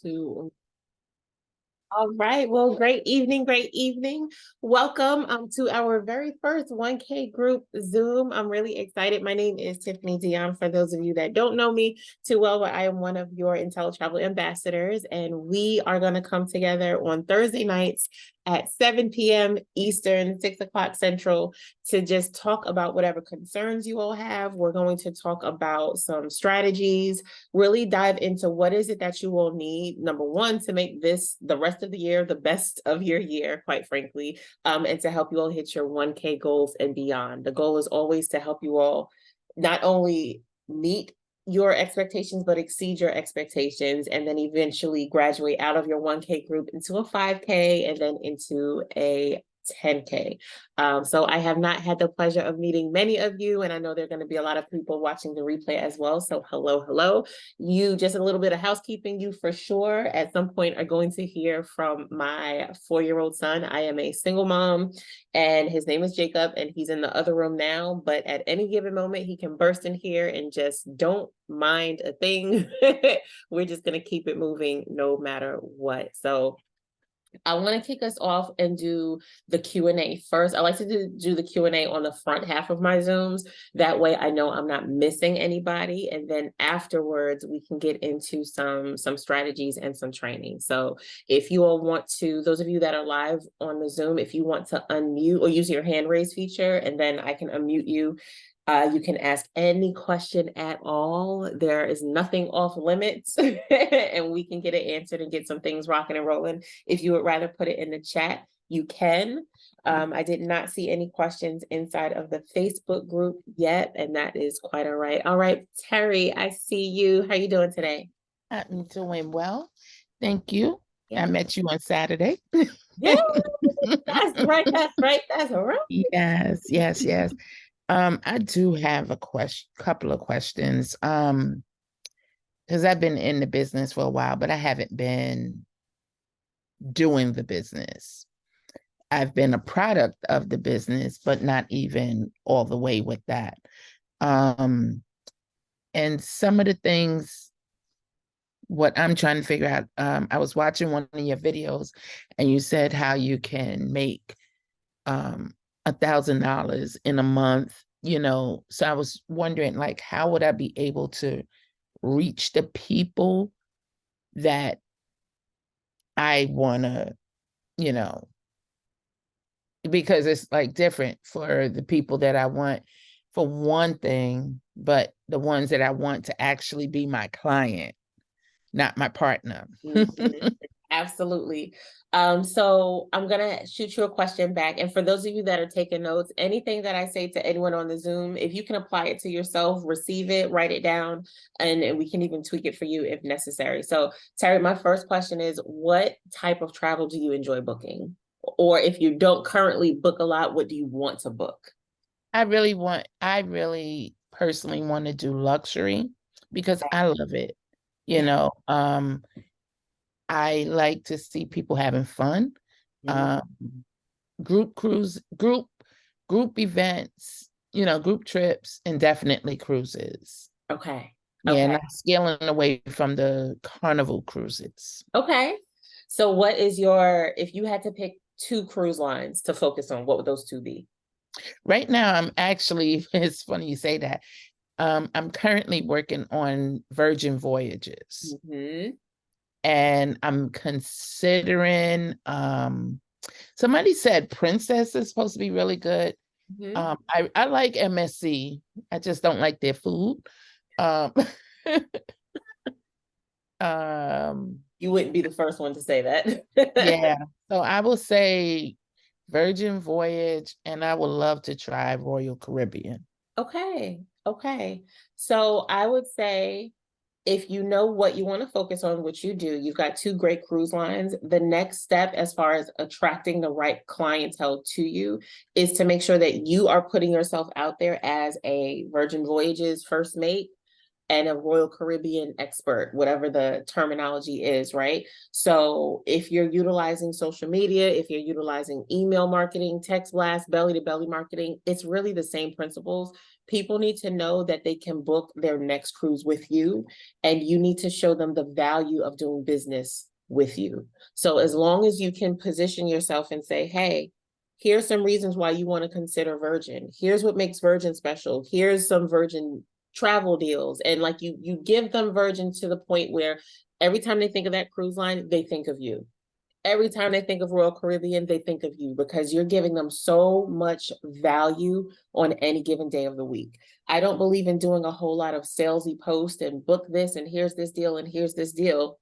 Two. All right. Well, great evening. Great evening. Welcome to our very first 1K group Zoom. I'm really excited. My name is Tiffany Dion. For those of you that don't know me too well, but I am one of your IntelliTravel ambassadors, and we are going to come together on Thursday nights at 7 p.m. Eastern, 6 o'clock Central, to just talk about whatever concerns you all have. We're going to talk about some strategies, really dive into what is it that you will need, number one, to make this the rest of the year the best of your year, quite frankly, and to help you all hit your 1K goals and beyond. The goal is always to help you all not only meet your expectations, but exceed your expectations, and then eventually graduate out of your 1K group into a 5K and then into a 10K. So I have not had the pleasure of meeting many of you, and I know there are going to be a lot of people watching the replay as well. So hello. You, just a little bit of housekeeping, you for sure at some point are going to hear from my 4-year-old son. I am a single mom, and his name is Jacob, and he's in the other room now, but at any given moment, he can burst in here and just don't mind a thing. We're just going to keep it moving no matter what. So I want to kick us off and do the Q&A first. I like to do the Q&A on the front half of my Zooms. That way I know I'm not missing anybody. And then afterwards, we can get into some strategies and some training. So if you all want to, those of you that are live on the Zoom, if you want to unmute or use your hand raise feature, and then I can unmute you. You can ask any question at all. There is nothing off limits, and we can get it answered and get some things rocking and rolling. If you would rather put it in the chat, you can. I did not see any questions inside of the Facebook group yet, and that is quite all right. All right, Terry, I see you. How are you doing today? I'm doing well. Thank you. Yeah. I met you on Saturday. Yeah, that's right. That's all right. Yes. I do have a couple of questions. Because I've been in the business for a while, but I haven't been doing the business. I've been a product of the business, but not even all the way with that. And some of the things, what I'm trying to figure out, I was watching one of your videos and you said how you can make $1,000 in a month, so I was wondering, like, how would I be able to reach the people that I want to, because it's like different for the people that I want for one thing, but the ones that I want to actually be my client, not my partner. Mm-hmm. Absolutely. So I'm gonna shoot you a question back. And for those of you that are taking notes, anything that I say to anyone on the Zoom, if you can apply it to yourself, receive it, write it down, and we can even tweak it for you if necessary. So Terry, my first question is, what type of travel do you enjoy booking? Or if you don't currently book a lot, what do you want to book? I really personally want to do luxury because I love it. I like to see people having fun. Group events, group trips, and definitely cruises. Okay. Yeah, not scaling away from the Carnival cruises. Okay. So what is if you had to pick 2 cruise lines to focus on, what would those 2 be? Right now, I'm actually, it's funny you say that. I'm currently working on Virgin Voyages. Mm-hmm. And I'm considering, somebody said Princess is supposed to be really good. Mm-hmm. I like MSC. I just don't like their food. You wouldn't be the first one to say that. Yeah. So I will say Virgin Voyage, and I would love to try Royal Caribbean. Okay. So I would say, if you know what you want to focus on, which you do, you've got 2 great cruise lines. The next step, as far as attracting the right clientele to you, is to make sure that you are putting yourself out there as a Virgin Voyages first mate. and a Royal Caribbean expert, whatever the terminology is, right? So if you're utilizing social media, if you're utilizing email marketing, text blast, belly to belly marketing, it's really the same principles. People need to know that they can book their next cruise with you, and you need to show them the value of doing business with you. So as long as you can position yourself and say, hey, here's some reasons why you want to consider Virgin. Here's what makes Virgin special. Here's some Virgin travel deals. And like you give them Virgin to the point where every time they think of that cruise line, they think of you. Every time they think of Royal Caribbean, they think of you, because you're giving them so much value on any given day of the week. I don't believe in doing a whole lot of salesy posts and book this and here's this deal and here's this deal.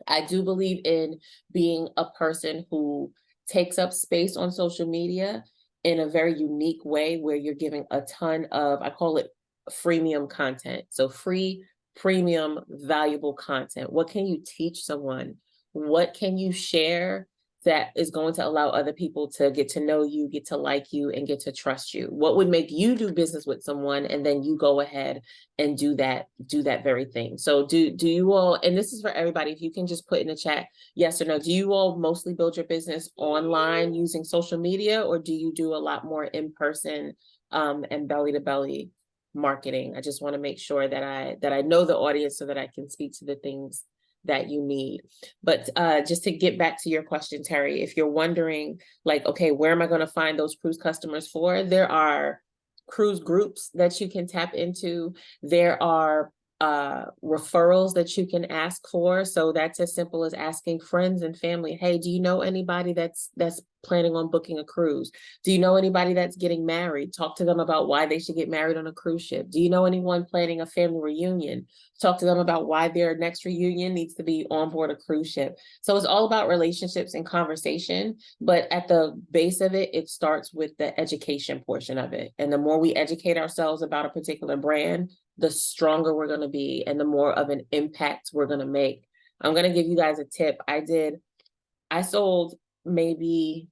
I do believe in being a person who takes up space on social media in a very unique way, where you're giving a ton of, I call it freemium content. So free, premium, valuable content. What can you teach someone? What can you share that is going to allow other people to get to know you, get to like you, and get to trust you? What would make you do business with someone, and then you go ahead and do that very thing? So do you all, and this is for everybody, if you can just put in the chat yes or no, do you all mostly build your business online using social media, or do you do a lot more in person and belly to belly marketing? I just want to make sure that I know the audience so that I can speak to the things that you need. But just to get back to your question, Terry, if you're wondering, like, okay, where am I going to find those cruise customers for? There are cruise groups that you can tap into. There are referrals that you can ask for. So that's as simple as asking friends and family, hey, do you know anybody that's planning on booking a cruise? Do you know anybody that's getting married? Talk to them about why they should get married on a cruise ship. Do you know anyone planning a family reunion? Talk to them about why their next reunion needs to be on board a cruise ship. So it's all about relationships and conversation, but at the base of it, it starts with the education portion of it. And the more we educate ourselves about a particular brand, the stronger we're going to be and the more of an impact we're going to make. I'm going to give you guys a tip. I sold maybe,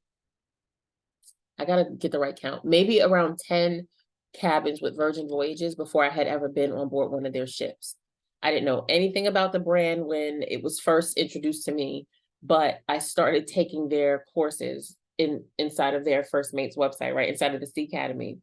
I got to get the right count, maybe around 10 cabins with Virgin Voyages before I had ever been on board one of their ships. I didn't know anything about the brand when it was first introduced to me, but I started taking their courses inside of their First Mates website, right inside of the Sea Academy.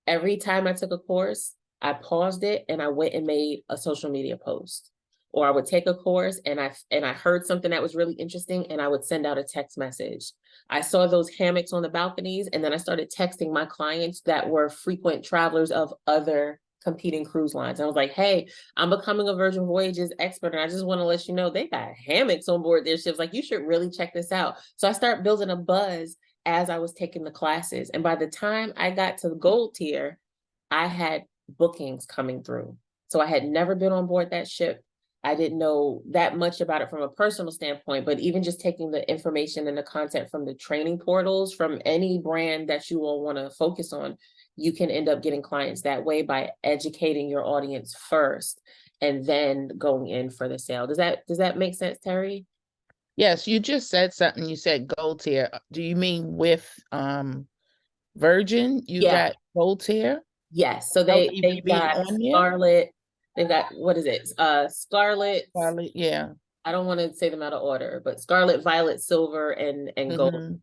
Every time I took a course, I paused it and I went and made a social media post. Or I would take a course and I heard something that was really interesting and I would send out a text message. I saw those hammocks on the balconies, and then I started texting my clients that were frequent travelers of other competing cruise lines. I was like, hey, I'm becoming a Virgin Voyages expert, and I just want to let you know they got hammocks on board their ships. Like, you should really check this out. So I started building a buzz as I was taking the classes. And by the time I got to the gold tier, I had bookings coming through. So I had never been on board that ship. I didn't know that much about it from a personal standpoint, but even just taking the information and the content from the training portals from any brand that you all want to focus on, you can end up getting clients that way by educating your audience first and then going in for the sale. Does that make sense, Terry? Yes, you just said something. You said gold tier. Do you mean with Virgin? You got gold tier? Yes. So Without they've even being got on there? Scarlet. They've got, what is it? Scarlet. Scarlet, yeah. I don't want to say them out of order, but Scarlet, Violet, Silver, and gold.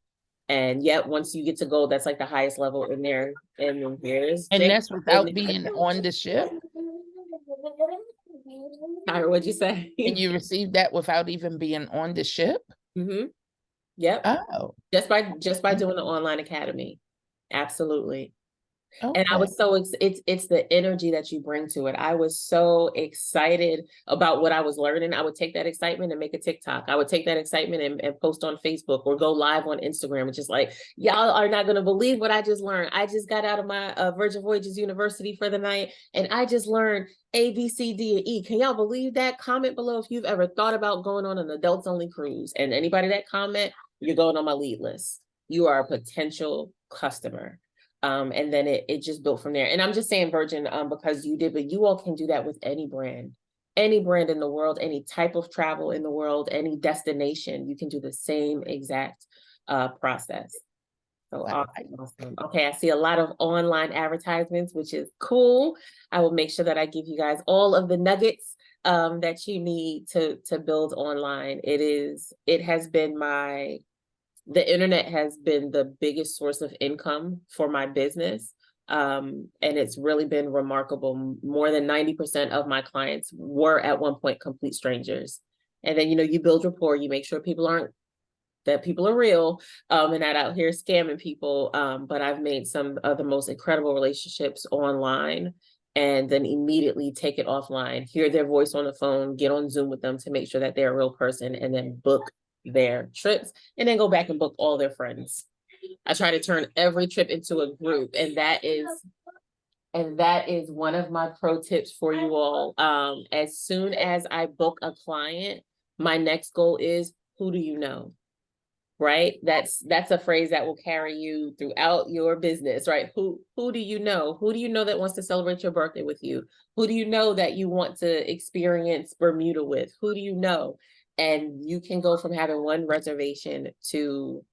And yet, once you get to gold, that's like the highest level in there. And there's And that's without being on the ship? Tyra, what'd you say? And you received that without even being on the ship? Mm-hmm. Yep. Oh. Just by doing the online academy. Absolutely. Okay. And I was so, it's the energy that you bring to it. I was so excited about what I was learning. I would take that excitement and make a TikTok. I would take that excitement and post on Facebook or go live on Instagram. And just like, y'all are not going to believe what I just learned. I just got out of my Virgin Voyages University for the night, and I just learned A, B, C, D, and E. Can y'all believe that? Comment below if you've ever thought about going on an adults only cruise. And anybody that comment, you're going on my lead list. You are a potential customer. And then it just built from there. And I'm just saying Virgin because you did, but you all can do that with any brand in the world, any type of travel in the world, any destination. You can do the same exact process. So Wow. awesome. Okay, I see a lot of online advertisements, which is cool. I will make sure that I give you guys all of the nuggets that you need to build online. It has been the internet has been the biggest source of income for my business. And it's really been remarkable. More than 90% of my clients were at one point complete strangers. And then, you build rapport, you make sure people are real, and not out here scamming people. But I've made some of the most incredible relationships online, and then immediately take it offline, hear their voice on the phone, get on Zoom with them to make sure that they're a real person, and then book their trips, and then go back and book all their friends. I try to turn every trip into a group, and that is one of my pro tips for you all. As soon as I book a client, my next goal is, who do you know? Right? That's a phrase that will carry you throughout your business, right? Who do you know? Who do you know that wants to celebrate your birthday with you? Who do you know that you want to experience Bermuda with? Who do you know? And you can go from having one reservation to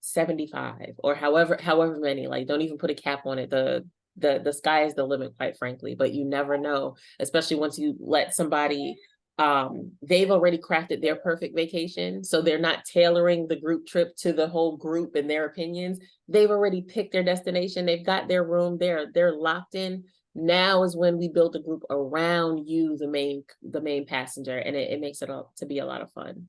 75 or however many. Like, don't even put a cap on it. The sky is the limit, quite frankly, but you never know, especially once you let somebody, they've already crafted their perfect vacation, so they're not tailoring the group trip to the whole group and their opinions. They've already picked their destination, they've got their room, they're locked in. Now is when we build a group around you, the main passenger, and it makes it all to be a lot of fun.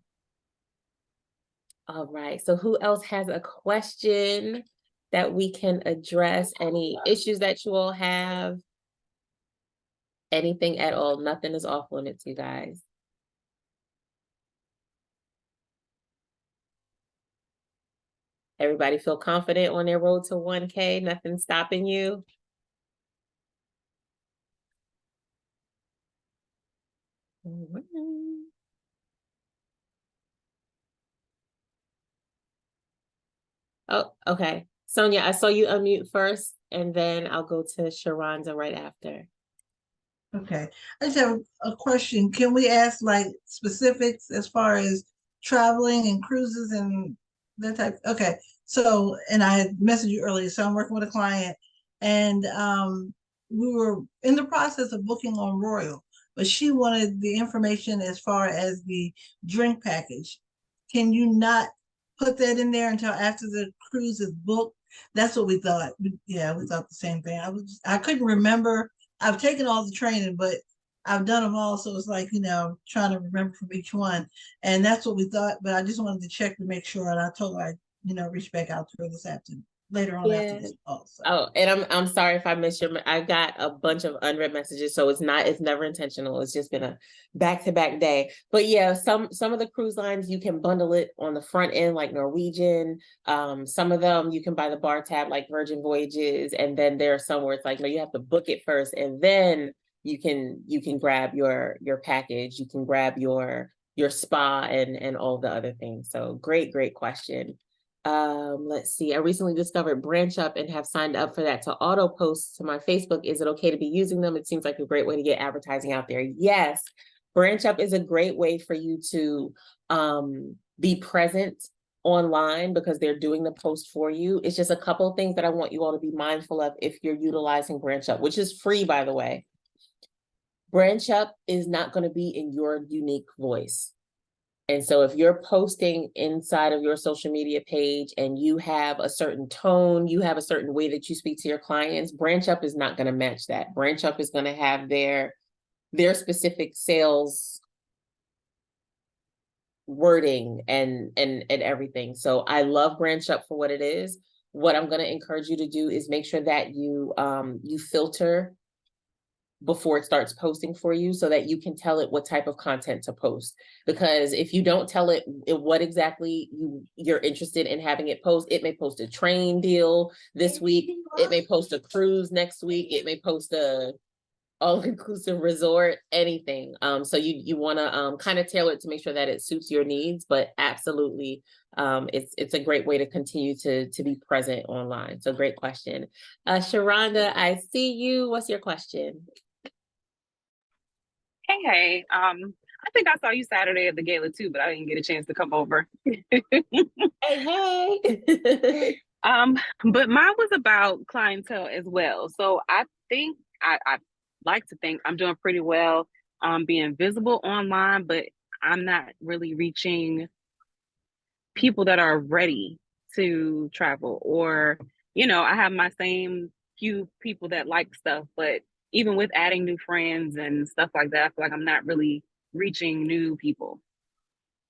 All right, so who else has a question that we can address? Any issues that you all have? Anything at all? Nothing is off limits, you guys. Everybody feel confident on their road to 1K? Nothing stopping you? Oh, okay. Sonia, I saw you unmute first, and then I'll go to Sharonda right after. Okay, I just have a question. Can we ask like specifics as far as traveling and cruises and that type? Okay, so, and I had messaged you earlier, so I'm working with a client, and we were in the process of booking on Royal, but she wanted the information as far as the drink package. Can you not put that in there until after the cruise is booked? That's what we thought. Yeah, we thought the same thing. I couldn't remember. I've taken all the training, but I've done them all. So it's like, trying to remember from each one. And that's what we thought. But I just wanted to check to make sure. And I told her I'd, reach back out to her this afternoon, later on after this call. So. Oh, and I'm sorry if I missed I got a bunch of unread messages, so it's never intentional. It's just been a back-to-back day. But yeah, some of the cruise lines, you can bundle it on the front end, like Norwegian. Some of them you can buy the bar tab, like Virgin Voyages, and then there are some where it's like, no, you have to book it first, and then you can grab your package, you can grab your spa and all the other things. So great question. Let's see. I recently discovered BranchUp and have signed up for that to auto post to my Facebook. Is it okay to be using them? It seems like a great way to get advertising out there. Yes, BranchUp is a great way for you to be present online because they're doing the post for you. It's just a couple of things that I want you all to be mindful of if you're utilizing BranchUp, which is free, by the way. BranchUp is not going to be in your unique voice. And so if you're posting inside of your social media page and you have a certain tone, you have a certain way that you speak to your clients, BranchUp is not going to match that. BranchUp is going to have their specific sales wording and everything. So I love BranchUp for what it is. What I'm going to encourage you to do is make sure that you filter before it starts posting for you so that you can tell it what type of content to post. Because if you don't tell it what exactly you're interested in having it post, it may post a train deal this week, it may post a cruise next week, it may post a all-inclusive resort, anything. So you want to kind of tailor it to make sure that it suits your needs, but absolutely it's a great way to continue to be present online. So great question. Sharonda, I see you. What's your question? Hey, I think I saw you Saturday at the gala too, but I didn't get a chance to come over. Hey. But mine was about clientele as well. So I think I like to think I'm doing pretty well, being visible online, but I'm not really reaching people that are ready to travel, or I have my same few people that like stuff, but even with adding new friends and stuff like that, I feel like I'm not really reaching new people.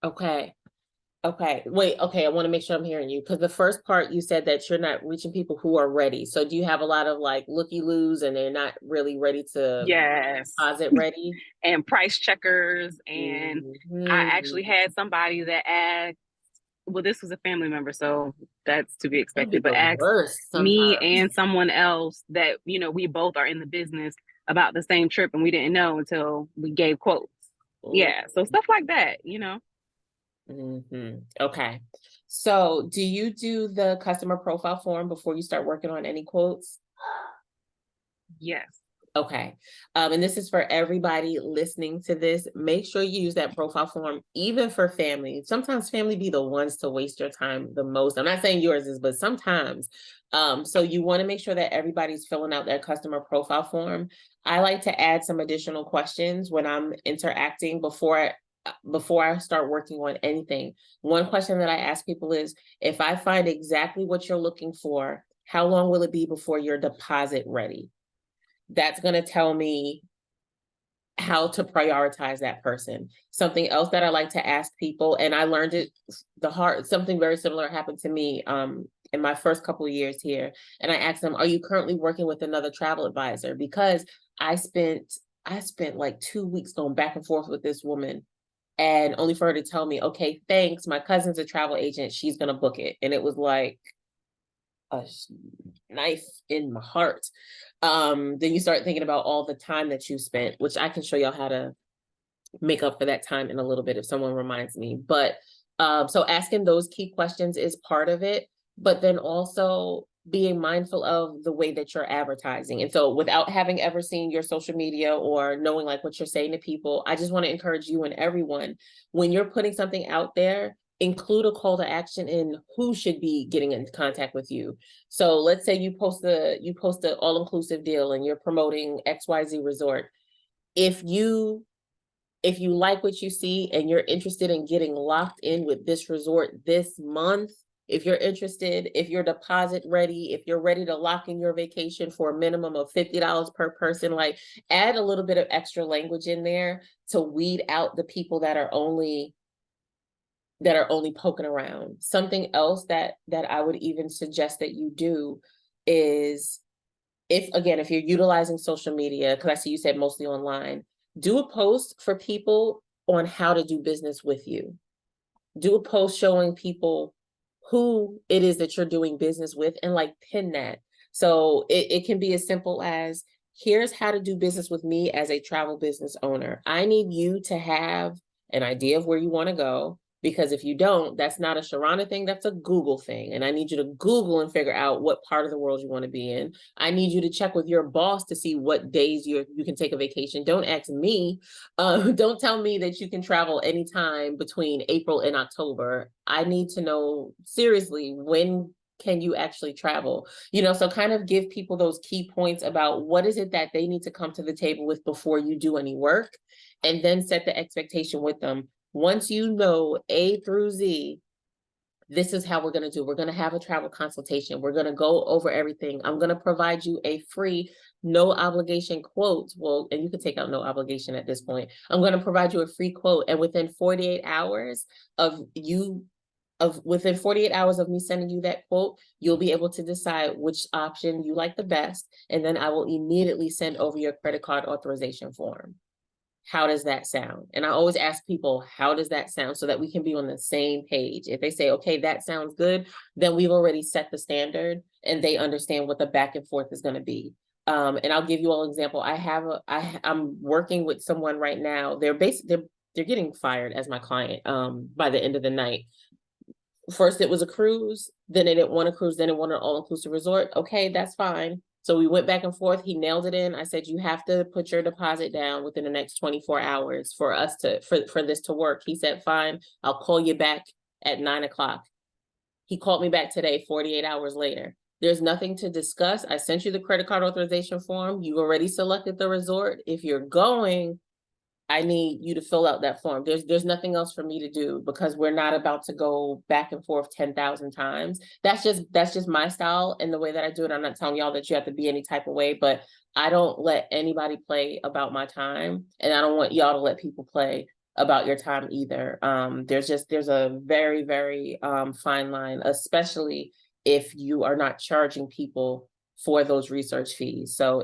Okay. Okay. Wait, okay. I want to make sure I'm hearing you, because the first part you said that you're not reaching people who are ready. So do you have a lot of like looky-loos and they're not really ready to Yes. deposit ready? And price checkers, and I actually Mhm. had somebody that asked, well, this was a family member, so that's to be That'd be expected, but the asked worst me sometimes. and someone else that we both are in the business about the same trip, and we didn't know until we gave quotes. Yeah, so stuff like that. Okay. So do you do the customer profile form before you start working on any quotes? Yes. Okay. And this is for everybody listening to this. Make sure you use that profile form, even for family. Sometimes family be the ones to waste your time the most. I'm not saying yours is, but sometimes. So you want to make sure that everybody's filling out their customer profile form. I like to add some additional questions when I'm interacting before I start working on anything. One question that I ask people is, if I find exactly what you're looking for, how long will it be before your deposit ready? That's going to tell me how to prioritize that person. Something else that I like to ask people, and I learned it something very similar happened to me in my first couple of years here. And I asked them, are you currently working with another travel advisor? Because I spent like 2 weeks going back and forth with this woman, and only for her to tell me, okay, thanks, my cousin's a travel agent, she's gonna book it. And it was like a knife in my heart. Then you start thinking about all the time that you spent, which I can show y'all how to make up for that time in a little bit if someone reminds me. But so asking those key questions is part of it, but then also being mindful of the way that you're advertising. And so without having ever seen your social media or knowing like what you're saying to people, I just want to encourage you and everyone, when you're putting something out there, include a call to action in who should be getting in contact with you. So let's say you post a all-inclusive deal and you're promoting XYZ resort. If you like what you see and you're interested in getting locked in with this resort this month, if you're interested, if you're deposit ready, if you're ready to lock in your vacation for a minimum of $50 per person, like add a little bit of extra language in there to weed out the people that are only poking around. Something else that I would even suggest that you do is, if you're utilizing social media, because I see you said mostly online, do a post for people on how to do business with you. Do a post showing people who it is that you're doing business with, and like pin that. So it can be as simple as, here's how to do business with me as a travel business owner. I need you to have an idea of where you want to go, because if you don't, that's not a Sharana thing, that's a Google thing. And I need you to Google and figure out what part of the world you want to be in. I need you to check with your boss to see what days you can take a vacation. Don't ask me. Don't tell me that you can travel anytime between April and October. I need to know seriously, when can you actually travel? So kind of give people those key points about what is it that they need to come to the table with before you do any work, and then set the expectation with them. Once you know A through Z, this is how we're going to do. We're going to have a travel consultation. We're going to go over everything. I'm going to provide you a free, no obligation quote. Well, and you can take out no obligation at this point. I'm going to provide you a free quote. And within 48 hours of me sending you that quote, you'll be able to decide which option you like the best. And then I will immediately send over your credit card authorization form. How does that sound? And I always ask people, how does that sound? So that we can be on the same page. If they say, okay, that sounds good, then we've already set the standard and they understand what the back and forth is going to be. And I'll give you all an example. I'm working with someone right now. They're getting fired as my client by the end of the night. First it was a cruise, then they didn't want a cruise, then they wanted an all-inclusive resort. Okay, that's fine. So we went back and forth. He nailed it in. I said, you have to put your deposit down within the next 24 hours for us for this to work. He said, fine, I'll call you back at 9 o'clock. He called me back today, 48 hours later. There's nothing to discuss. I sent you the credit card authorization form. You already selected the resort. If you're going, I need you to fill out that form. There's nothing else for me to do because we're not about to go back and forth 10,000 times. That's just my style and the way that I do it. I'm not telling y'all that you have to be any type of way, but I don't let anybody play about my time, and I don't want y'all to let people play about your time either. There's a very, very fine line, especially if you are not charging people for those research fees. So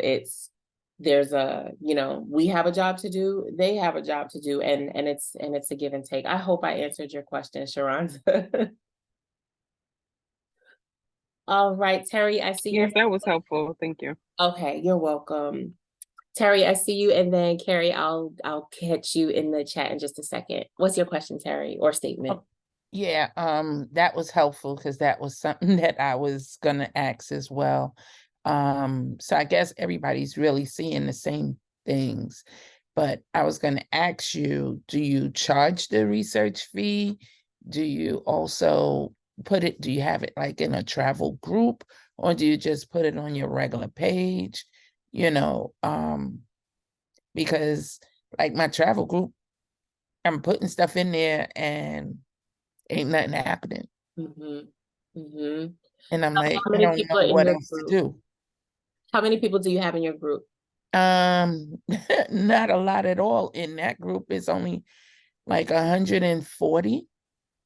there's a, we have a job to do, they have a job to do, and it's a give and take. I hope I answered your question, Sharon. All right, Terry, I see you. Yes, that was helpful. Thank you. Okay, you're welcome. Terry, I see you, and then Carrie, I'll catch you in the chat in just a second. What's your question, Terry, or statement? Yeah, that was helpful because that was something that I was gonna ask as well. So I guess everybody's really seeing the same things, but I was gonna ask you, do you charge the research fee? Do you also do you have it like in a travel group, or do you just put it on your regular page? Because like my travel group, I'm putting stuff in there and ain't nothing happening. And I'm like, How I many don't people know are in what your else to group? do. How many people do you have in your group? Not a lot at all in that group. It's only like 140.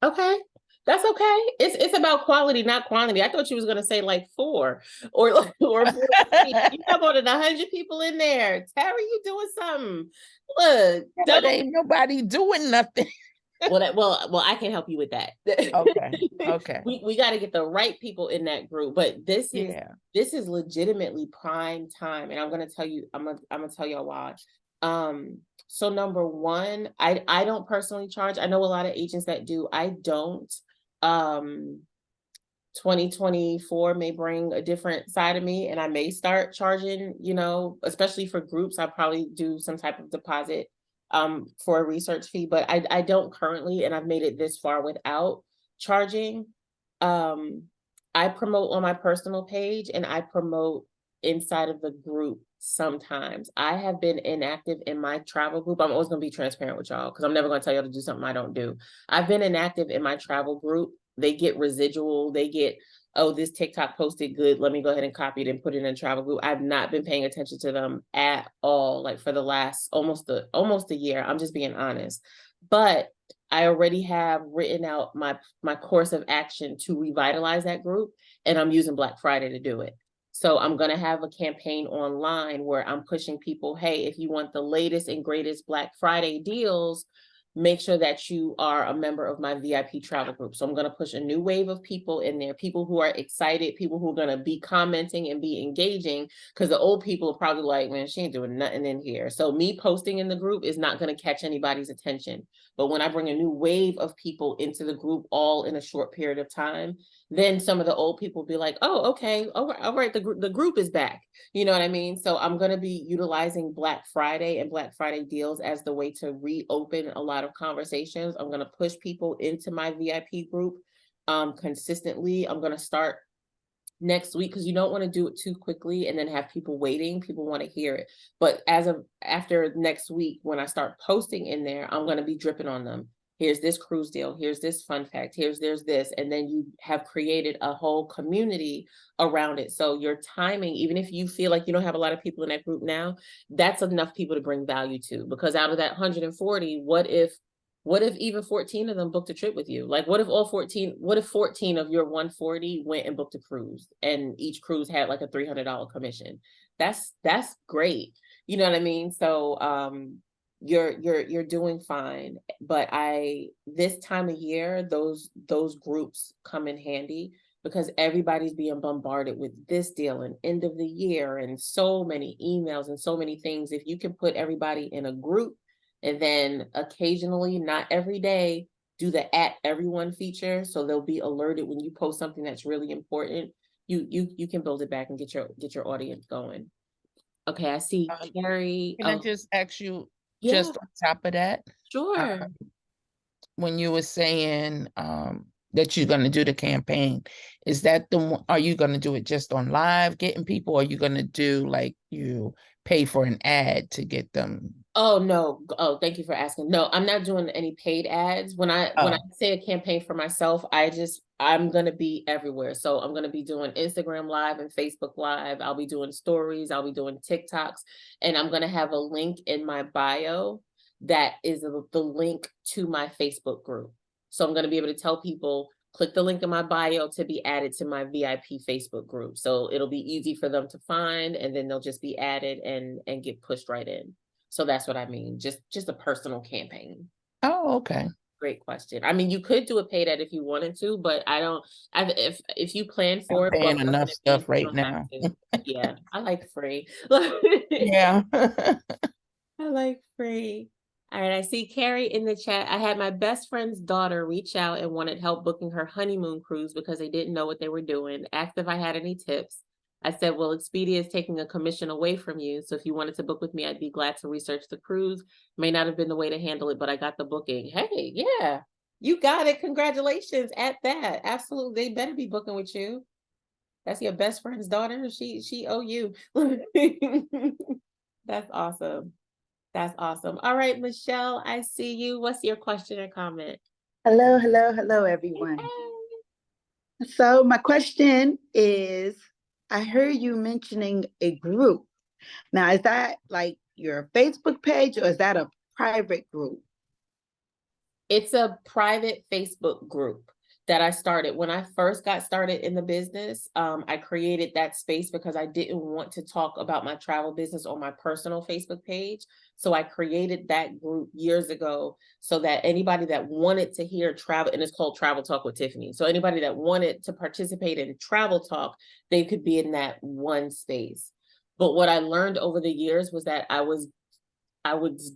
Okay, that's okay. It's about quality, not quantity. I thought you was gonna say like 4 or 14. You have more than 100 people in there. Terry, you doing something? Look, But ain't nobody doing nothing. well, I can help you with that. Okay. We got to get the right people in that group, but this is legitimately prime time, and I'm gonna tell you, I'm gonna tell y'all why. So number one, I don't personally charge. I know a lot of agents that do. I don't. 2024 may bring a different side of me, and I may start charging, especially for groups. I'll probably do some type of deposit for a research fee, but I don't currently, and I've made it this far without charging. I promote on my personal page, and I promote inside of the group sometimes. I have been inactive in my travel group. I'm always going to be transparent with y'all because I'm never going to tell y'all to do something I don't do. I've been inactive in my travel group. They get residual. They get, oh, this TikTok posted good. Let me go ahead and copy it and put it in a travel group. I've not been paying attention to them at all, like for the last almost a year. I'm just being honest. But I already have written out my course of action to revitalize that group, and I'm using Black Friday to do it. So I'm going to have a campaign online where I'm pushing people, hey, if you want the latest and greatest Black Friday deals, make sure that you are a member of my VIP travel group. So I'm going to push a new wave of people in there, people who are excited, people who are going to be commenting and be engaging, because the old people are probably like, man, she ain't doing nothing in here. So me posting in the group is not going to catch anybody's attention. But when I bring a new wave of people into the group all in a short period of time, then some of the old people will be like, oh, okay, all right, the group is back. You know what I mean? So I'm going to be utilizing Black Friday and Black Friday deals as the way to reopen a lot of conversations. I'm going to push people into my VIP group consistently. I'm going to start next week because you don't want to do it too quickly and then have people waiting. People want to hear it. But after next week, when I start posting in there, I'm going to be dripping on them. Here's this cruise deal. Here's this fun fact. There's this. And then you have created a whole community around it. So your timing, even if you feel like you don't have a lot of people in that group now, that's enough people to bring value to. Because out of that 140, what if even 14 of them booked a trip with you? Like, what if 14 of your 140 went and booked a cruise, and each cruise had like a $300 commission? That's great. You know what I mean? So, you're doing fine. But this time of year, those groups come in handy because everybody's being bombarded with this deal and end of the year and so many emails and so many things. If you can put everybody in a group, and then occasionally, not every day, do the @everyone feature, so they'll be alerted when you post something that's really important. You can build it back and get your audience going. Okay, I see Carrie. Can I just ask you, Yeah, just on top of that, sure. when you were saying that you're going to do the campaign, is that the one, are you going to do it just on live getting people, or are you going to do like you pay for an ad to get them? Oh, no. Oh, thank you for asking. No, I'm not doing any paid ads. When I Oh, say a campaign for myself, I'm gonna be everywhere. So I'm gonna be doing Instagram Live and Facebook Live. I'll be doing stories, I'll be doing TikToks, and I'm gonna have a link in my bio that is the link to my Facebook group. So I'm gonna be able to tell people, click the link in my bio to be added to my VIP Facebook group. So it'll be easy for them to find, and then they'll just be added and get pushed right in. So that's what I mean. Just a personal campaign. oh, okay. Great question. I mean, you could do a paid ad if you wanted to, but I don't. If you plan I'm for it, paying but work in enough advance, stuff you right don't have now. to. Yeah, I like free. Yeah. I like free. All right, I see Carrie in the chat. I had my best friend's daughter reach out and wanted help booking her honeymoon cruise because they didn't know what they were doing. Asked if I had any tips. I said, well, Expedia is taking a commission away from you. So if you wanted to book with me, I'd be glad to research the cruise. May not have been the way to handle it, but I got the booking. Hey, yeah, you got it. Congratulations at that. Absolutely. They better be booking with you. That's your best friend's daughter. She owe you. That's awesome. That's awesome. All right, Michelle, I see you. What's your question or comment? Hello, hello, hello, everyone. So my question is, I heard you mentioning a group. Now, is that like your Facebook page or is that a private group? It's a private Facebook group that I started. When I first got started in the business, I created that space because I didn't want to talk about my travel business on my personal Facebook page. So I created that group years ago so that anybody that wanted to hear travel, and it's called Travel Talk with Tiffany. So anybody that wanted to participate in Travel Talk, they could be in that one space. But what I learned over the years was that I was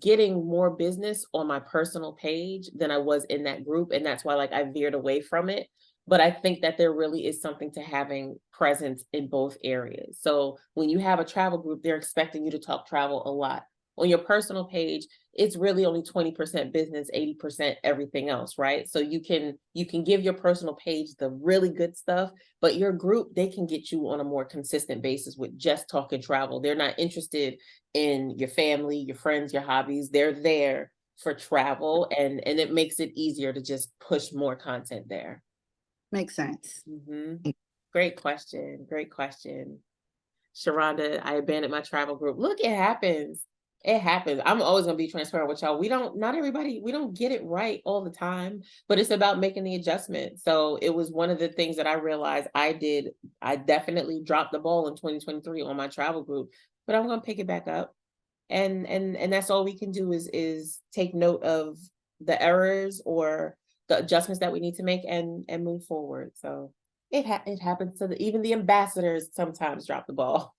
getting more business on my personal page than I was in that group. And that's why like I veered away from it. But I think that there really is something to having presence in both areas. So when you have a travel group, they're expecting you to talk travel a lot. On your personal page, it's really only 20% business, 80% everything else, right? So you can give your personal page the really good stuff, but your group, they can get you on a more consistent basis with just talking travel. They're not interested in your family, your friends, your hobbies. They're there for travel, and it makes it easier to just push more content there. Makes sense. Great question. Great question. Sharonda, I abandoned my travel group. Look, it happens. It happens. I'm always gonna be transparent with y'all. We don't get it right all the time, but it's about making the adjustment. So it was one of the things that I realized I did. I definitely dropped the ball in 2023 on my travel group, but I'm gonna pick it back up. And that's all we can do is take note of the errors or the adjustments that we need to make and move forward. So it happens to even the ambassadors sometimes drop the ball.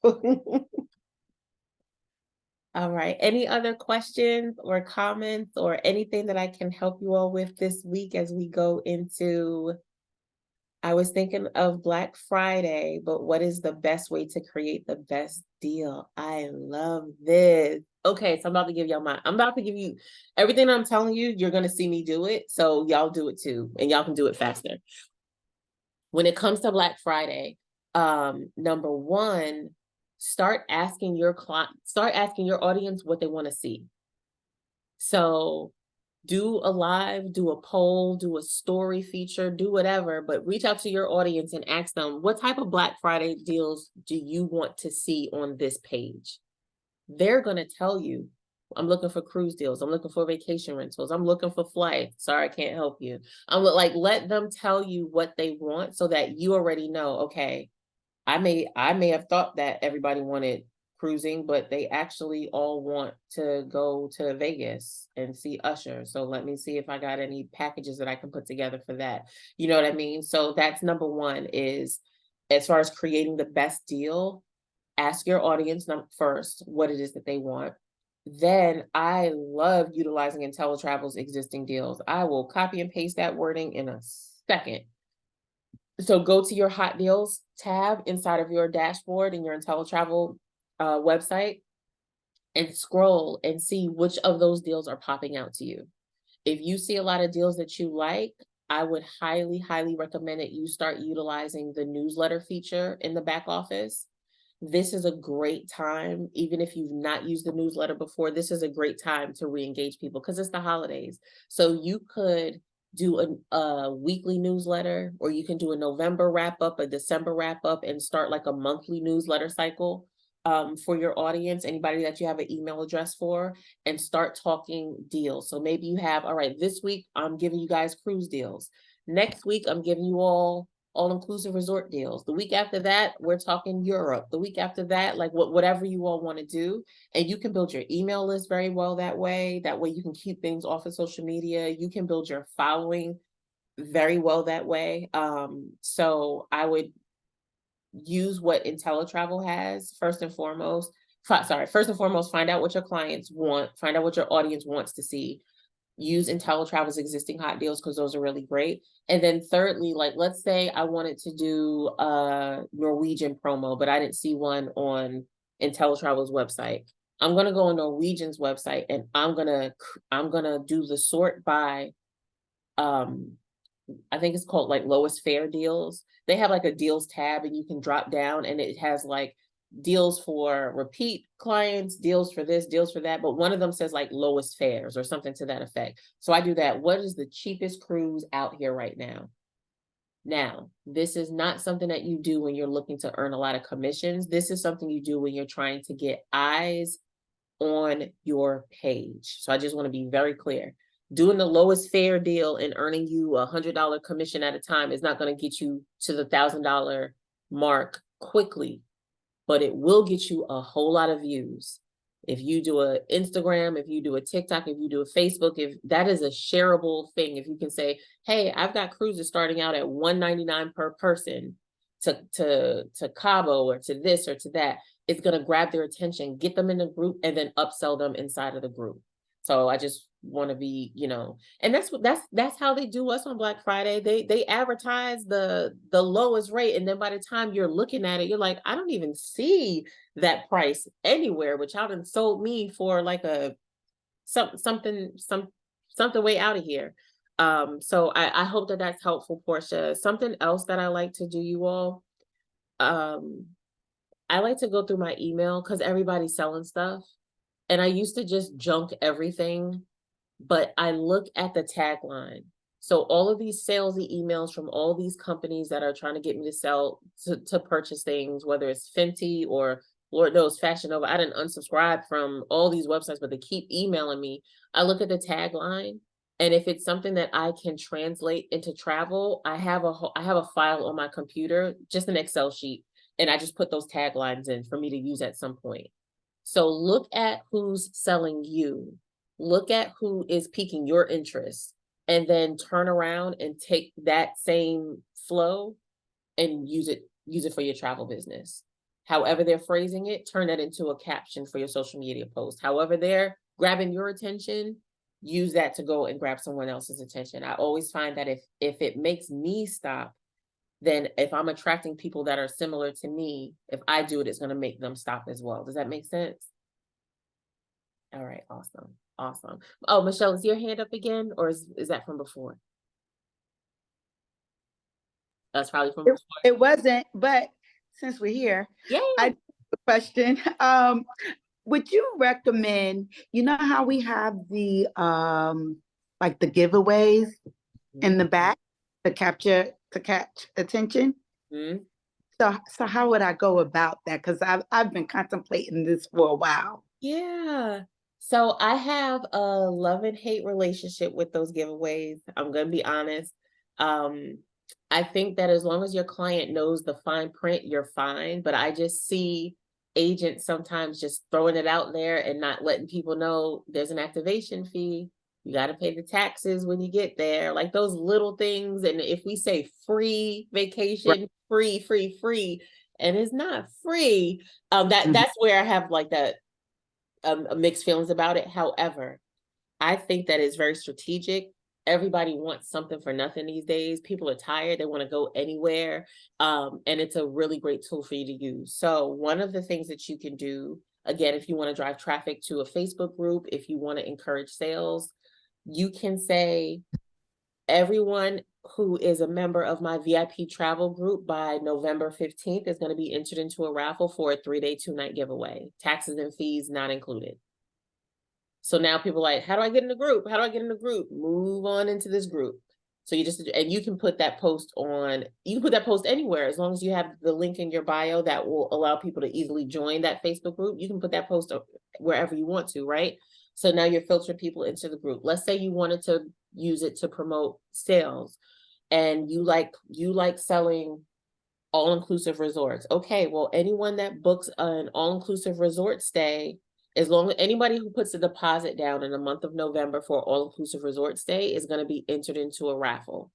All right. Any other questions or comments or anything that I can help you all with this week as we go into, I was thinking of Black Friday, but what is the best way to create the best deal? I love this. Okay, so I'm about to give you everything I'm telling you, you're going to see me do it. So y'all do it too, and y'all can do it faster. When it comes to Black Friday, number one, start asking your audience what they want to see. So do a live, do a poll, do a story feature, do whatever, but reach out to your audience and ask them, what type of Black Friday deals do you want to see on this page? They're going to tell you, I'm looking for cruise deals. I'm looking for vacation rentals. I'm looking for flights. Sorry, I can't help you. I'm like, let them tell you what they want so that you already know, okay, I may have thought that everybody wanted cruising, but they actually all want to go to Vegas and see Usher. So let me see if I got any packages that I can put together for that. You know what I mean? So that's number one, is as far as creating the best deal, ask your audience first what it is that they want. Then I love utilizing IntelliTravel's existing deals. I will copy and paste that wording in a second. So go to your hot deals tab inside of your dashboard in your IntelliTravel website and scroll and see which of those deals are popping out to you. If you see a lot of deals that you like, I would highly, highly recommend that you start utilizing the newsletter feature in the back office. This is a great time, even if you've not used the newsletter before, this is a great time to re-engage people because it's the holidays. So you could do a weekly newsletter, or you can do a November wrap up, a December wrap up, and start like a monthly newsletter cycle for your audience, anybody that you have an email address for, and start talking deals. So maybe you have, all right, this week I'm giving you guys cruise deals. Next week I'm giving you all-inclusive resort deals. The week after that, we're talking Europe. The week after that, like whatever you all want to do. And you can build your email list very well that way. That way you can keep things off of social media. You can build your following very well that way. So I would use what IntelliTravel has first and foremost. First and foremost, find out what your clients want, find out what your audience wants to see. Use IntelliTravel's existing hot deals because those are really great. And then thirdly, like let's say I wanted to do a Norwegian promo, but I didn't see one on IntelliTravel's website. I'm gonna go on Norwegian's website and I'm gonna do the sort by I think it's called like lowest fare deals. They have like a deals tab and you can drop down and it has like deals for repeat clients, deals for this, deals for that. But one of them says like lowest fares or something to that effect. So I do that. What is the cheapest cruise out here right now? Now, this is not something that you do when you're looking to earn a lot of commissions. This is something you do when you're trying to get eyes on your page. So I just want to be very clear. Doing the lowest fare deal and earning you $100 commission at a time is not going to get you to the $1,000 mark quickly, but it will get you a whole lot of views. If you do a Instagram, if you do a TikTok, if you do a Facebook, if that is a shareable thing, if you can say, hey, I've got cruises starting out at $199 per person to Cabo or to this or to that, it's going to grab their attention, get them in the group, and then upsell them inside of the group. So I just want to be, and that's how they do us on Black Friday. They advertise the lowest rate, and then by the time you're looking at it, you're like, I don't even see that price anywhere, which y'all done sold me for like something way out of here. So I hope that that's helpful, Portia. Something else that I like to do, you all, I like to go through my email because everybody's selling stuff. And I used to just junk everything, but I look at the tagline. So all of these salesy emails from all these companies that are trying to get me to sell, to purchase things, whether it's Fenty or Lord knows Fashion Nova, I didn't unsubscribe from all these websites, but they keep emailing me. I look at the tagline, and if it's something that I can translate into travel, I have a file on my computer, just an Excel sheet, and I just put those taglines in for me to use at some point. So look at who's selling you, look at who is piquing your interest, and then turn around and take that same flow and use it for your travel business. However they're phrasing it, turn that into a caption for your social media post. However they're grabbing your attention, use that to go and grab someone else's attention. I always find that if it makes me stop, then if I'm attracting people that are similar to me, if I do it, it's going to make them stop as well. Does that make sense? All right, awesome. Awesome. Oh, Michelle, is your hand up again, or is that from before? That's probably from before. It wasn't, but since we're here, Yeah. I have a question. Would you recommend, how we have the like the giveaways in the back to catch attention? Mm-hmm. So how would I go about that? Because I've been contemplating this for a while. Yeah. So I have a love and hate relationship with those giveaways. I'm going to be honest. I think that as long as your client knows the fine print, you're fine. But I just see agents sometimes just throwing it out there and not letting people know there's an activation fee. You got to pay the taxes when you get there, like those little things. And if we say free vacation, free, and it's not free, that's where I have like that mixed feelings about it. However, I think that it's very strategic. Everybody wants something for nothing these days. People are tired. They want to go anywhere. And it's a really great tool for you to use. So one of the things that you can do, again, if you want to drive traffic to a Facebook group, if you want to encourage sales, you can say, everyone who is a member of my VIP travel group by November 15th is going to be entered into a raffle for a 3-day, 2-night giveaway, taxes and fees not included. So now people are like, how do I get in the group? How do I get in the group? Move on into this group. So you just, and you can put that post on, you can put that post anywhere, as long as you have the link in your bio that will allow people to easily join that Facebook group. You can put that post wherever you want to, right? So now you're filtering people into the group. Let's say you wanted to use it to promote sales, and you like selling all-inclusive resorts. Okay, well, anyone that books an all-inclusive resort stay, as long as anybody who puts a deposit down in the month of November for all-inclusive resort stay is going to be entered into a raffle.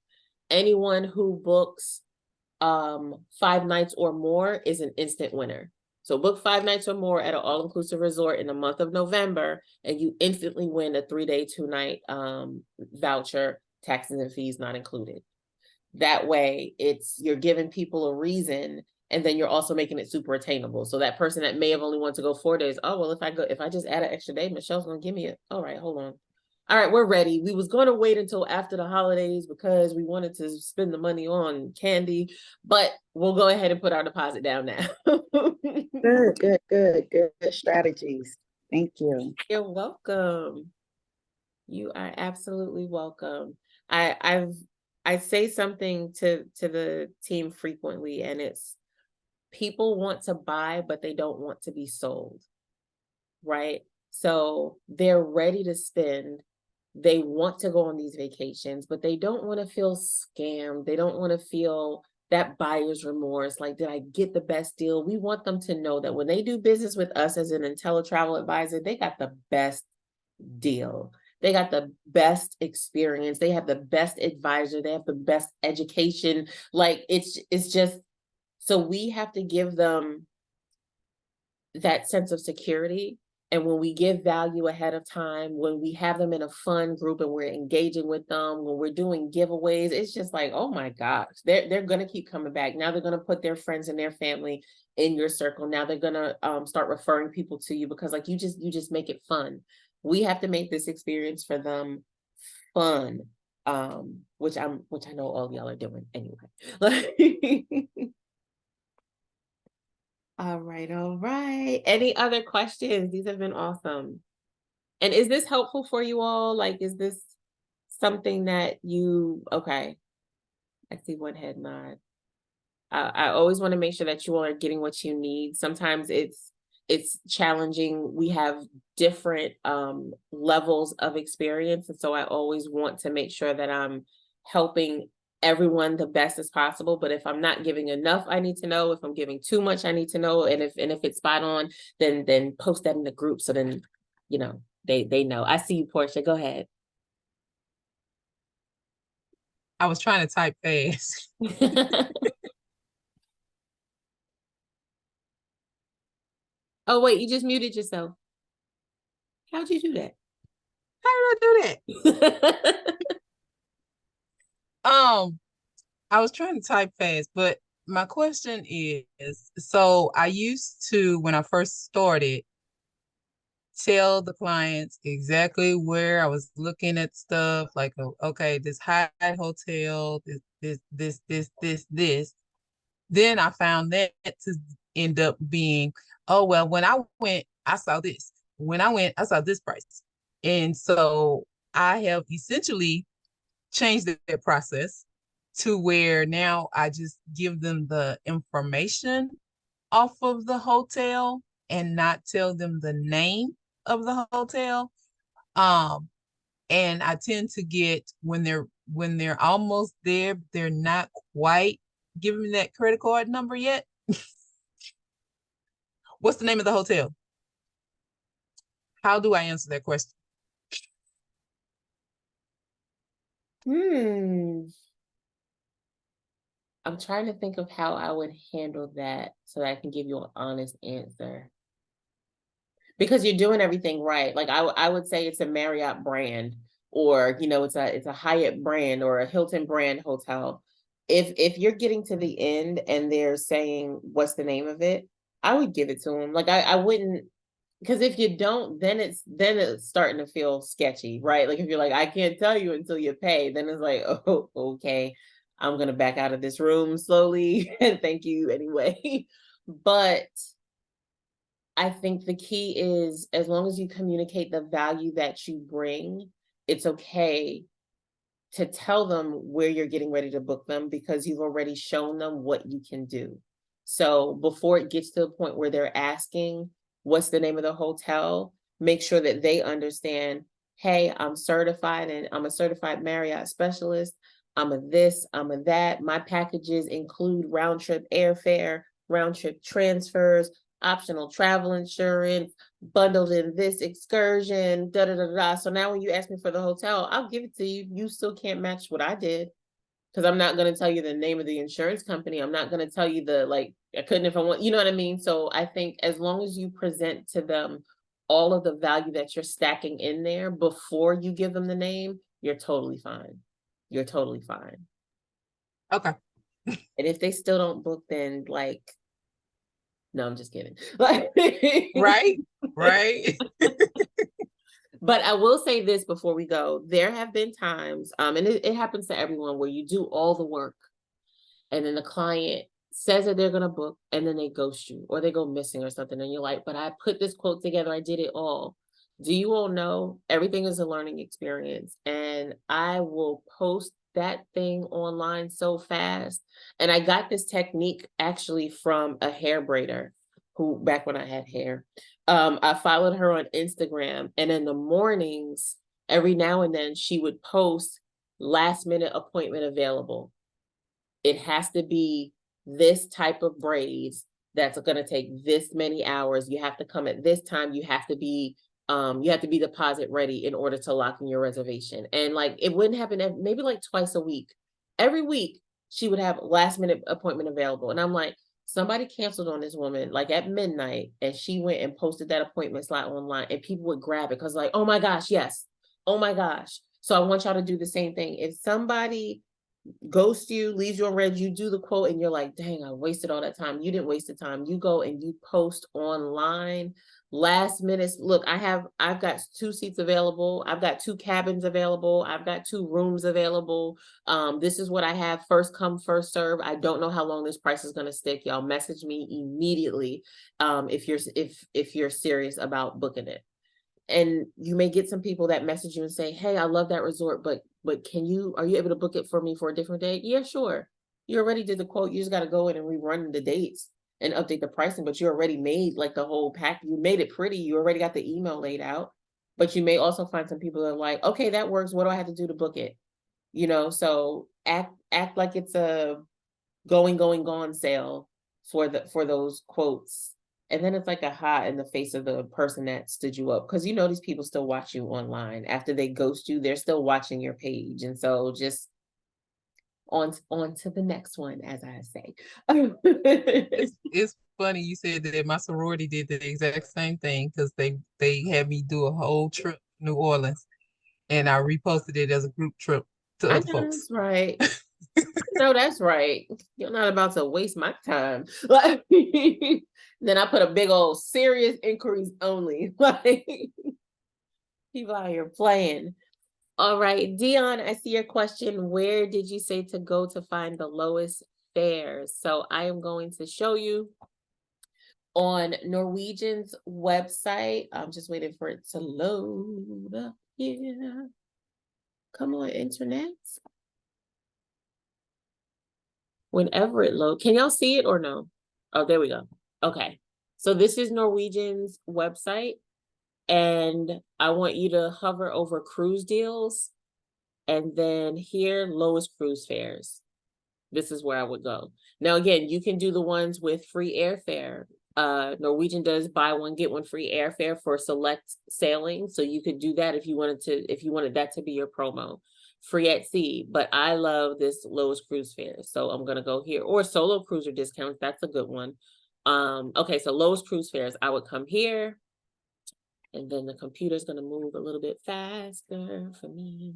Anyone who books 5 nights or more is an instant winner. So book 5 nights or more at an all-inclusive resort in the month of November, and you instantly win a 3-day, 2-night voucher, taxes and fees not included. That way you're giving people a reason, and then you're also making it super attainable. So that person that may have only wanted to go 4 days, oh, well, if I just add an extra day, Michelle's gonna give me it. All right, hold on. All right, we're ready. We was going to wait until after the holidays because we wanted to spend the money on candy, but we'll go ahead and put our deposit down now. Good strategies. Thank you. You're welcome. You are absolutely welcome. I say something to the team frequently, and it's, people want to buy, but they don't want to be sold, right? So they're ready to spend. They want to go on these vacations, but they don't want to feel scammed. They don't want to feel that buyer's remorse. Like, did I get the best deal? We want them to know that when they do business with us as an IntelliTravel advisor, they got the best deal. They got the best experience. They have the best advisor. They have the best education. Like, it's just, so we have to give them that sense of security. And when we give value ahead of time, when we have them in a fun group and we're engaging with them, when we're doing giveaways, it's just like, oh my gosh, they're going to keep coming back. Now they're going to put their friends and their family in your circle. Now they're going to start referring people to you, because like you just make it fun. We have to make this experience for them fun, which I know all y'all are doing anyway. All right. Any other questions? These have been awesome. And is this helpful for you all? Like, is this something that okay. I see one head nod. I always want to make sure that you all are getting what you need. Sometimes it's challenging. We have different levels of experience. And so I always want to make sure that I'm helping everyone the best as possible. But if I'm not giving enough, I need to know. If I'm giving too much, I need to know. And if it's spot on, then post that in the group. So then, they know. I see you, Portia. Go ahead. I was trying to type fast. Oh, wait, you just muted yourself. How'd you do that? How did I do that? I was trying to type fast, but my question is, so I used to, when I first started, tell the clients exactly where I was looking at stuff, like, okay, this Hyatt hotel, this. Then I found that to end up being, oh, well, when I went, I saw this. When I went, I saw this price. And so I have essentially changed that process to where now I just give them the information off of the hotel and not tell them the name of the hotel. And I tend to get, when they're almost there, they're not quite giving me that credit card number yet. What's the name of the hotel? How do I answer that question? I'm trying to think of how I would handle that so that I can give you an honest answer. Because you're doing everything right. Like I would say it's a Marriott brand, or it's a Hyatt brand or a Hilton brand hotel. If you're getting to the end and they're saying what's the name of it, I would give it to them. Like I wouldn't, Because if you don't, then it's starting to feel sketchy, right? Like if you're like, I can't tell you until you pay, then it's like, oh, okay, I'm gonna back out of this room slowly and thank you anyway. But I think the key is, as long as you communicate the value that you bring, it's okay to tell them where you're getting ready to book them, because you've already shown them what you can do. So before it gets to the point where they're asking, what's the name of the hotel, make sure that they understand, hey, I'm certified and I'm a certified Marriott specialist. I'm a this, I'm a that. My packages include round trip airfare, round trip transfers, optional travel insurance, bundled in this excursion, da da da da. So now when you ask me for the hotel, I'll give it to you. You still can't match what I did, because I'm not going to tell you the name of the insurance company. I'm not going to tell you like, I couldn't if I want, you know what I mean? So I think as long as you present to them all of the value that you're stacking in there before you give them the name, you're totally fine. You're totally fine. Okay. And if they still don't book, then like, no, I'm just kidding. Like, Right. Right. But I will say this before we go, there have been times, and it happens to everyone, where you do all the work and then the client says that they're going to book and then they ghost you or they go missing or something. And you're like, but I put this quote together. I did it all. Do you all know everything is a learning experience? And I will post that thing online so fast. And I got this technique actually from a hair braider who, back when I had hair, I followed her on Instagram, and in the mornings, every now and then she would post last minute appointment available. It has to be this type of braids that's going to take this many hours. You have to come at this time. You have to be deposit ready in order to lock in your reservation. And like, it wouldn't happen maybe like twice a week. Every week she would have last minute appointment available. And I'm like, somebody canceled on this woman like at midnight, and she went and posted that appointment slot online, and people would grab it because like, oh my gosh, yes. Oh my gosh. So I want y'all to do the same thing. If somebody ghosts you, leaves you on red, you do the quote and you're like, dang, I wasted all that time. You didn't waste the time. You go and you post online last minute. Look, I've got 2 seats available. I've got 2 cabins available. I've got 2 rooms available. This is what I have, first come, first serve. I don't know how long this price is going to stick. Y'all message me immediately if you're serious about booking it. And you may get some people that message you and say, hey, I love that resort, but are you able to book it for me for a different day? Yeah, sure. You already did the quote. You just got to go in and rerun the dates and update the pricing, but you already made like the whole pack. You made it pretty. You already got the email laid out, but you may also find some people that are like, okay, that works. What do I have to do to book it? So act like it's a gone sale for those quotes. And then it's like a hot in the face of the person that stood you up, because these people still watch you online after they ghost you. They're still watching your page, and so just on to the next one, as I say. It's funny you said that. My sorority did the exact same thing, because they had me do a whole trip to New Orleans, and I reposted it as a group trip to I other know folks. that's right. No, that's right. You're not about to waste my time. Like, then I put a big old serious inquiries only. Like, people out here playing. All right, Dion, I see your question. Where did you say to go to find the lowest fares? So I am going to show you on Norwegian's website. I'm just waiting for it to load up here. Come on, internet. Whenever it loads. Can y'all see it or no? Oh, there we go. Okay. So this is Norwegian's website, and I want you to hover over cruise deals, and then here, lowest cruise fares. This is where I would go. Now, again, you can do the ones with free airfare. Norwegian does buy one, get one free airfare for select sailing. So you could do that if you wanted that to be your promo. Free at sea, but I love this lowest cruise fare. So I'm gonna go here, or solo cruiser discounts. That's a good one. Okay, so lowest cruise fares, I would come here, and then the computer's gonna move a little bit faster for me.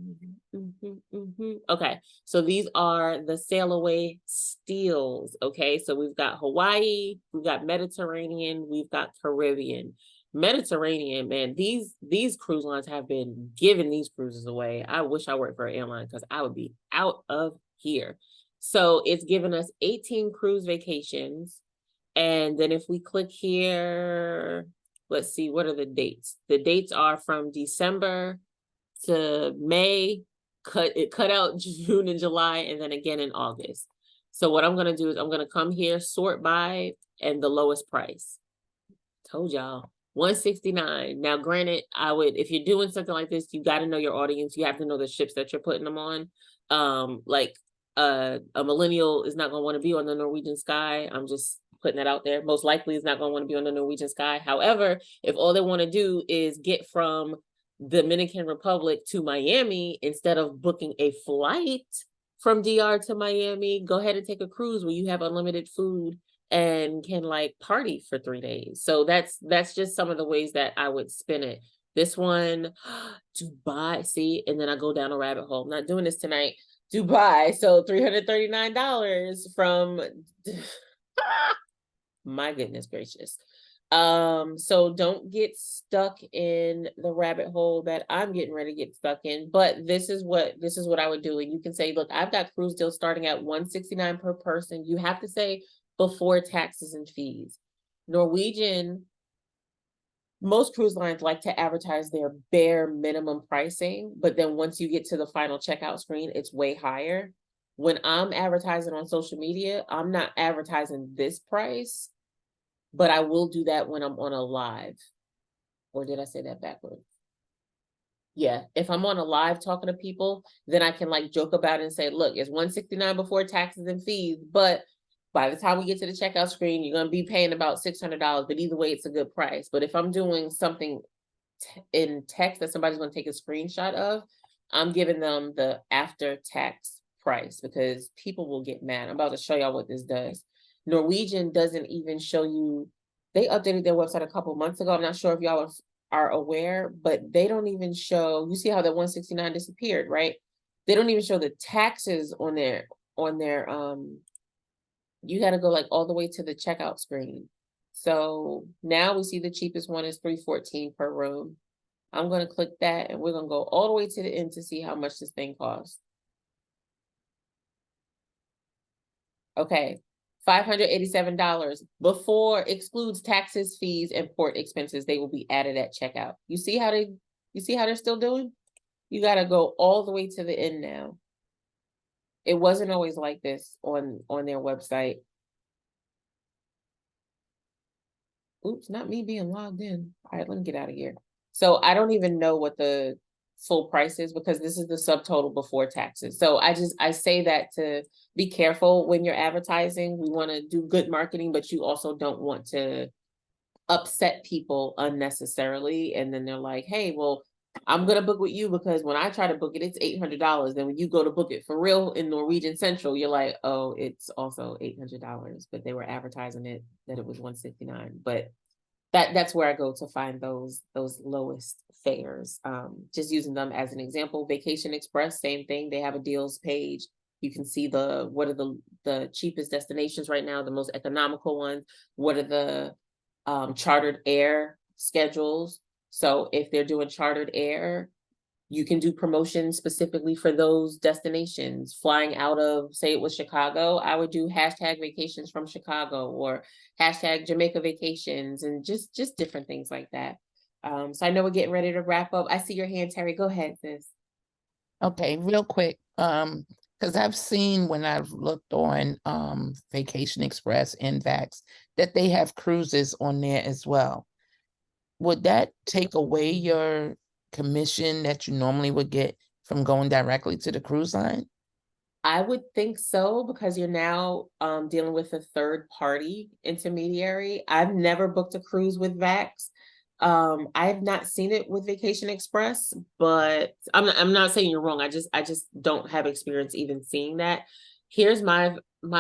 Okay, so these are the sail away steals. Okay, so we've got Hawaii, we've got Mediterranean, we've got Caribbean. Mediterranean, man, these cruise lines have been giving these cruises away. I wish I worked for an airline because I would be out of here. So it's given us 18 cruise vacations. And then if we click here, let's see, what are the dates? The dates are from December to May, cut out June and July, and then again in August. So what I'm gonna do is I'm gonna come here, sort by, and the lowest price. Told y'all. $169. Now, granted, I would, if you're doing something like this, you got to know your audience. You have to know the ships that you're putting them on. Like a millennial is not going to want to be on the Norwegian Sky. I'm just putting that out there. Most likely is not going to want to be on the Norwegian Sky. However, if all they want to do is get from Dominican Republic to Miami instead of booking a flight from DR to Miami, go ahead and take a cruise where you have unlimited food and can like party for 3 days. So that's just some of the ways that I would spin it. This one, Dubai, see, and then I go down a rabbit hole. I'm not doing this tonight. Dubai, so $339 from, my goodness gracious. So don't get stuck in the rabbit hole that I'm getting ready to get stuck in, but this is what I would do. And you can say, look, I've got cruise deals starting at $169 per person. You have to say before taxes and fees. Norwegian, most cruise lines like to advertise their bare minimum pricing, but then once you get to the final checkout screen, it's way higher. When I'm advertising on social media, I'm not advertising this price, but I will do that when I'm on a live. Or did I say that backwards? Yeah, if I'm on a live talking to people, then I can like joke about it and say, look, it's $169 before taxes and fees, but by the time we get to the checkout screen, you're going to be paying about $600, but either way, it's a good price. But if I'm doing something in text that somebody's going to take a screenshot of, I'm giving them the after tax price because people will get mad. I'm about to show y'all what this does. Norwegian doesn't even show you, they updated their website a couple months ago. I'm not sure if y'all are aware, but they don't even show, you see how the 169 disappeared, right? They don't even show the taxes on their, you got to go like all the way to the checkout screen. So now we see the cheapest one is $314 per room. I'm going to click that and we're going to go all the way to the end to see how much this thing costs. Okay, $587 before excludes taxes, fees, and port expenses. They will be added at checkout. You see how they're still doing? You got to go all the way to the end now. It wasn't always like this on their website. Oops, not me being logged in. All right, let me get out of here. So I don't even know what the full price is because this is the subtotal before taxes. So I say that to be careful when you're advertising. We want to do good marketing, but you also don't want to upset people unnecessarily. And then they're like, hey, well, I'm going to book with you because when I try to book it, it's $800. Then when you go to book it for real in Norwegian Central, you're like, oh, it's also $800, but they were advertising it that it was $169. But that's where I go to find those lowest fares. Just using them as an example. Vacation Express, same thing. They have a deals page. You can see what are the cheapest destinations right now, the most economical ones. What are the chartered air schedules? So if they're doing chartered air, you can do promotions specifically for those destinations. Flying out of, say it was Chicago, I would do #vacations from Chicago or #Jamaica vacations and just different things like that. So I know we're getting ready to wrap up. I see your hand, Terry. Go ahead, sis. Okay, real quick. Because I've seen when I've looked on Vacation Express and Vax that they have cruises on there as well. Would that take away your commission that you normally would get from going directly to the cruise line? I would think so because you're now dealing with a third party intermediary. I've never booked a cruise with Vax. I've not seen it with Vacation Express, but I'm not saying you're wrong. I just don't have experience even seeing that. Here's my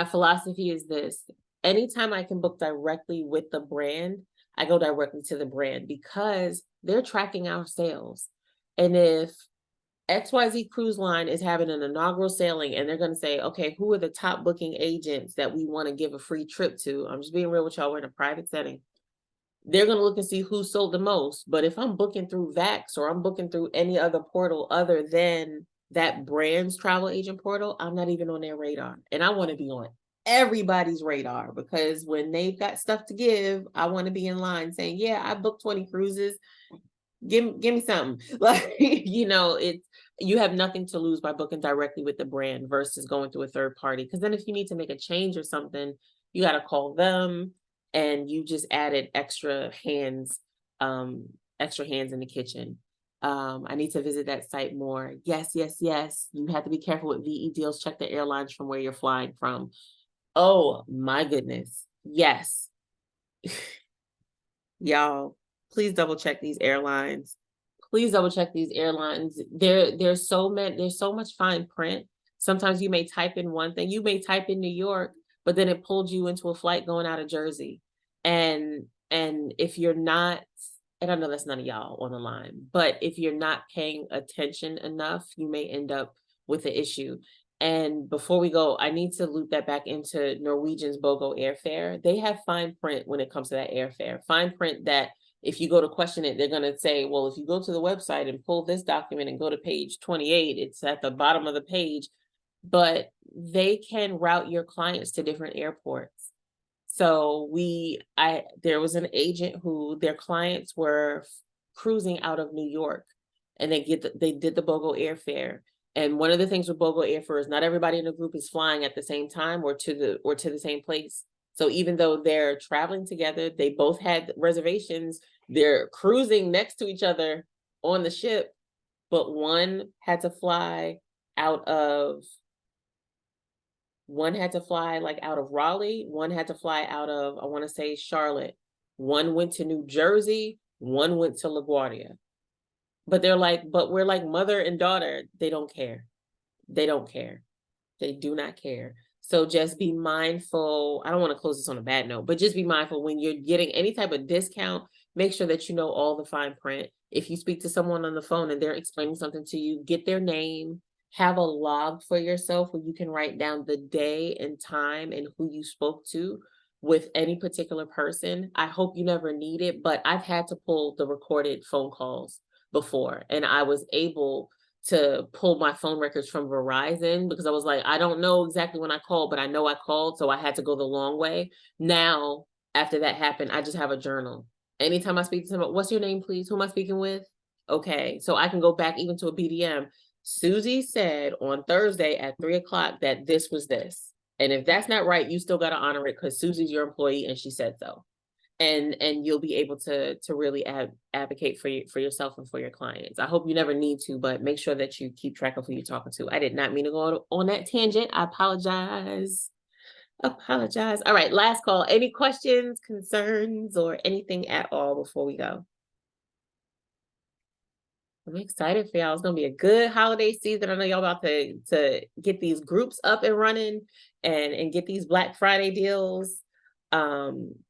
philosophy is this. Anytime I can book directly with the brand, I go directly to the brand because they're tracking our sales. And if XYZ Cruise Line is having an inaugural sailing and they're going to say, okay, who are the top booking agents that we want to give a free trip to? I'm just being real with y'all. We're in a private setting. they're going to look and see who sold the most. But if I'm booking through Vax or I'm booking through any other portal other than that brand's travel agent portal, I'm not even on their radar. And I want to be on everybody's radar, because when they've got stuff to give, I want to be in line saying, yeah, I booked 20 cruises. Give me something. Like, you know, it's, you have nothing to lose by booking directly with the brand versus going through a third party. Because then if you need to make a change or something, you got to call them, and you just added extra hands in the kitchen. I need to visit that site more. Yes. You have to be careful with VE deals. Check the airlines from where you're flying from. Oh my goodness. Yes. Y'all, please double check these airlines. Please double check these airlines. There's so much fine print. Sometimes you may type in one thing. You may type in New York, but then it pulled you into a flight going out of Jersey. And if you're not, and I know that's none of y'all on the line, but if you're not paying attention enough, you may end up with an issue. And before we go, I need to loop that back into Norwegian's BOGO airfare. They have fine print when it comes to that airfare. Fine print that if you go to question it, they're going to say, well, if you go to the website and pull this document and go to page 28, it's at the bottom of the page. But they can route your clients to different airports. So there was an agent who their clients were cruising out of New York, and they did the BOGO airfare. And one of the things with BOGO airfare is not everybody in the group is flying at the same time or to the same place. So even though they're traveling together, they both had reservations. They're cruising next to each other on the ship, but one had to fly like out of Raleigh. One had to fly out of, I want to say, Charlotte. One went to New Jersey. One went to LaGuardia. But they're like, but we're like mother and daughter. They don't care. They don't care. They do not care. So just be mindful. I don't want to close this on a bad note, but just be mindful when you're getting any type of discount, make sure that you know all the fine print. If you speak to someone on the phone and they're explaining something to you, get their name, have a log for yourself where you can write down the day and time and who you spoke to with any particular person. I hope you never need it, but I've had to pull the recorded phone calls before, and I was able to pull my phone records from Verizon because I was like, I don't know exactly when I called, but I know I called, so I had to go the long way. Now, after that happened, I just have a journal. Anytime I speak to someone, what's your name, please? Who am I speaking with? Okay, so I can go back even to a BDM. Susie said on Thursday at 3:00 that this was this. And if that's not right, you still got to honor it because Susie's your employee and she said so. And you'll be able to really advocate for yourself and for your clients. I hope you never need to, but make sure that you keep track of who you're talking to. I did not mean to go on that tangent. I apologize. All right, last call. Any questions, concerns, or anything at all before we go? I'm excited for y'all. It's gonna be a good holiday season. I know y'all about to get these groups up and running and get these Black Friday deals.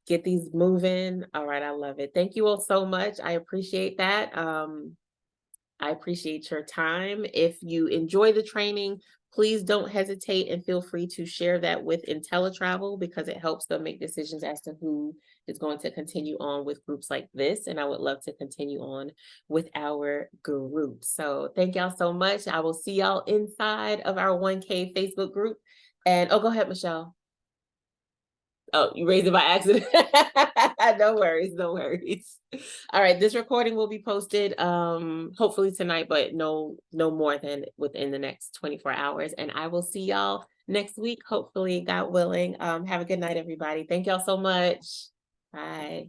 Get these moving. All right, I love it. Thank you all so much. I appreciate that. I appreciate your time. If you enjoy the training, please don't hesitate and feel free to share that with IntelliTravel because it helps them make decisions as to who is going to continue on with groups like this. And I would love to continue on with our group. So thank y'all so much. I will see y'all inside of our 1K Facebook group. And go ahead, Michelle. Oh, you raised it by accident. No worries. All right, this recording will be posted hopefully tonight, but no more than within the next 24 hours. And I will see y'all next week, hopefully, God willing. Have a good night, everybody. Thank y'all so much. Bye.